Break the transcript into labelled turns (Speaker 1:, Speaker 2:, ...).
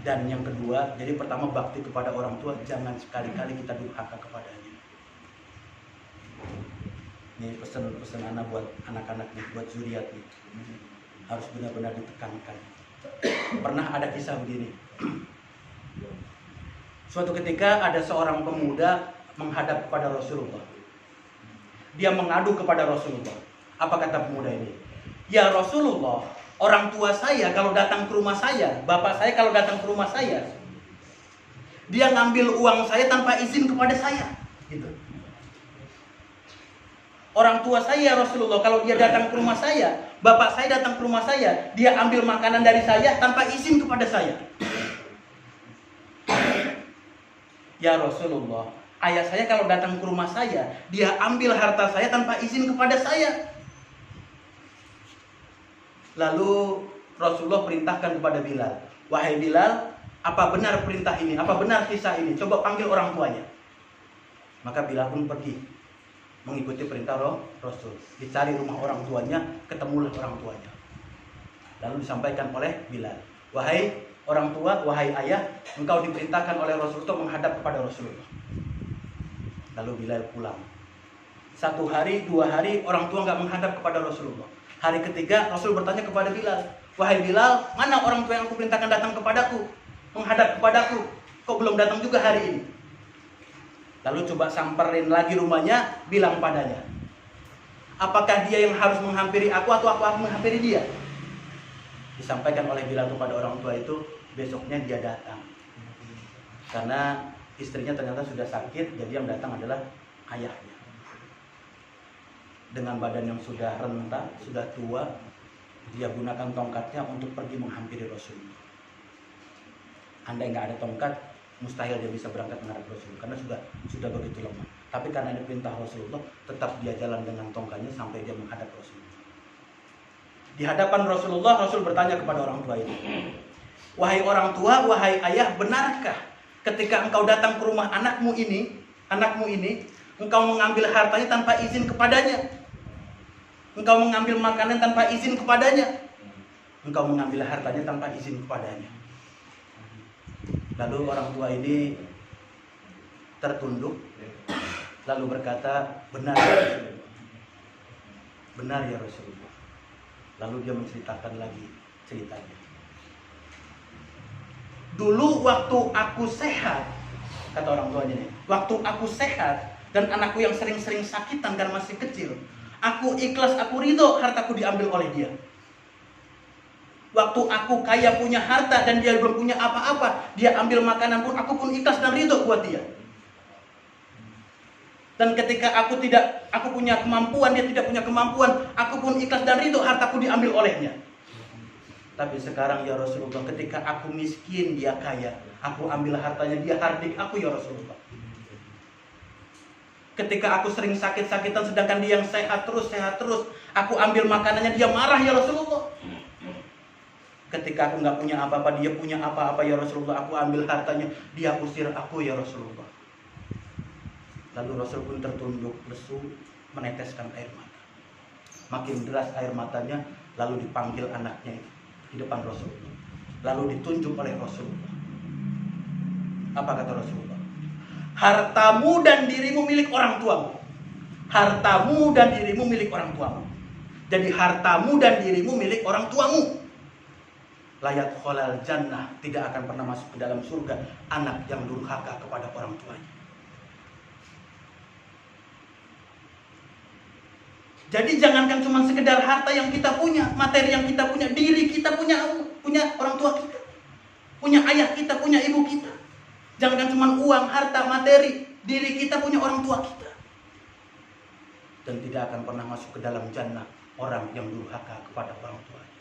Speaker 1: Dan yang kedua, jadi pertama bakti kepada orang tua, jangan sekali-kali kita durhaka kepadanya. Ini pesan anak buat anak-anak nih, buat zuriat nih, harus benar-benar ditekankan. Pernah ada kisah begini. Suatu ketika ada seorang pemuda menghadap kepada Rasulullah. Dia mengadu kepada Rasulullah. Apa kata pemuda ini? Ya Rasulullah, orang tua saya kalau datang ke rumah saya, bapak saya kalau datang ke rumah saya, dia ngambil uang saya tanpa izin kepada saya. Gitu. Orang tua saya Rasulullah kalau dia datang ke rumah saya, bapak saya datang ke rumah saya, dia ambil makanan dari saya tanpa izin kepada saya. Ya Rasulullah, ayah saya kalau datang ke rumah saya, dia ambil harta saya tanpa izin kepada saya. Lalu Rasulullah perintahkan kepada Bilal, wahai Bilal, apa benar perintah ini? Apa benar kisah ini? Coba panggil orang tuanya. Maka Bilal pun pergi mengikuti perintah Rasul. Dicari rumah orang tuanya, ketemulah orang tuanya. Lalu disampaikan oleh Bilal, wahai orang tua, wahai ayah, engkau diperintahkan oleh Rasul untuk menghadap kepada Rasulullah. Lalu Bilal pulang. 1 hari, 2 hari, orang tua nggak menghadap kepada Rasulullah. Hari ketiga, Rasul bertanya kepada Bilal, wahai Bilal, mana orang tua yang aku perintahkan datang kepadaku, menghadap kepadaku, kok belum datang juga hari ini? Lalu coba samperin lagi rumahnya, bilang padanya, apakah dia yang harus menghampiri aku atau aku harus menghampiri dia? Disampaikan oleh Bilal kepada orang tua itu, besoknya dia datang. Karena istrinya ternyata sudah sakit, jadi yang datang adalah ayahnya. Dengan badan yang sudah renta, sudah tua, dia gunakan tongkatnya untuk pergi menghampiri Rasulullah. Andai nggak ada tongkat, mustahil dia bisa berangkat menghadap Rasulullah, karena sudah begitu lemah. Tapi karena ini perintah Rasulullah, tetap dia jalan dengan tongkatnya sampai dia menghadap Rasulullah. Di hadapan Rasulullah, Rasul bertanya kepada orang tua ini, wahai orang tua, wahai ayah, benarkah ketika engkau datang ke rumah anakmu ini, engkau mengambil hartanya tanpa izin kepadanya? Engkau mengambil makanan tanpa izin kepadanya? Engkau mengambil hartanya tanpa izin kepadanya. Lalu orang tua ini tertunduk, lalu berkata, benar ya Rasulullah. Benar ya Rasulullah. Lalu dia menceritakan lagi ceritanya. Dulu waktu aku sehat, kata orang tuanya nih, waktu aku sehat dan anakku yang sering-sering sakitan karena masih kecil, aku ikhlas, aku ridho hartaku diambil oleh dia. Waktu aku kaya punya harta dan dia belum punya apa-apa, dia ambil makanan pun aku pun ikhlas dan ridho buat dia. Dan ketika aku punya kemampuan, dia tidak punya kemampuan, aku pun ikhlas dan ridho hartaku diambil olehnya. Tapi sekarang ya Rasulullah, ketika aku miskin, dia kaya, aku ambil hartanya, dia hardik aku ya Rasulullah. Ketika aku sering sakit-sakitan sedangkan dia yang sehat terus, aku ambil makanannya, dia marah ya Rasulullah. Ketika aku nggak punya apa-apa, dia punya apa-apa ya Rasulullah, aku ambil hartanya, dia usir aku ya Rasulullah. Lalu Rasul pun tertunduk, lesu, meneteskan air mata. Makin deras air matanya, lalu dipanggil anaknya itu di depan Rasulullah. Lalu ditunjuk oleh Rasulullah. Apa kata Rasulullah? Hartamu dan dirimu milik orang tuamu. Hartamu dan dirimu milik orang tuamu. Jadi hartamu dan dirimu milik orang tuamu. Layak kholal jannah, tidak akan pernah masuk ke dalam surga anak yang durhaka kepada orang tuanya. Jadi jangankan cuma sekedar harta yang kita punya, materi yang kita punya, diri kita punya orang tua kita, punya ayah kita, punya ibu kita. Jangankan cuma uang, harta, materi, diri kita punya orang tua kita. Dan tidak akan pernah masuk ke dalam jannah orang yang durhaka kepada orang tuanya.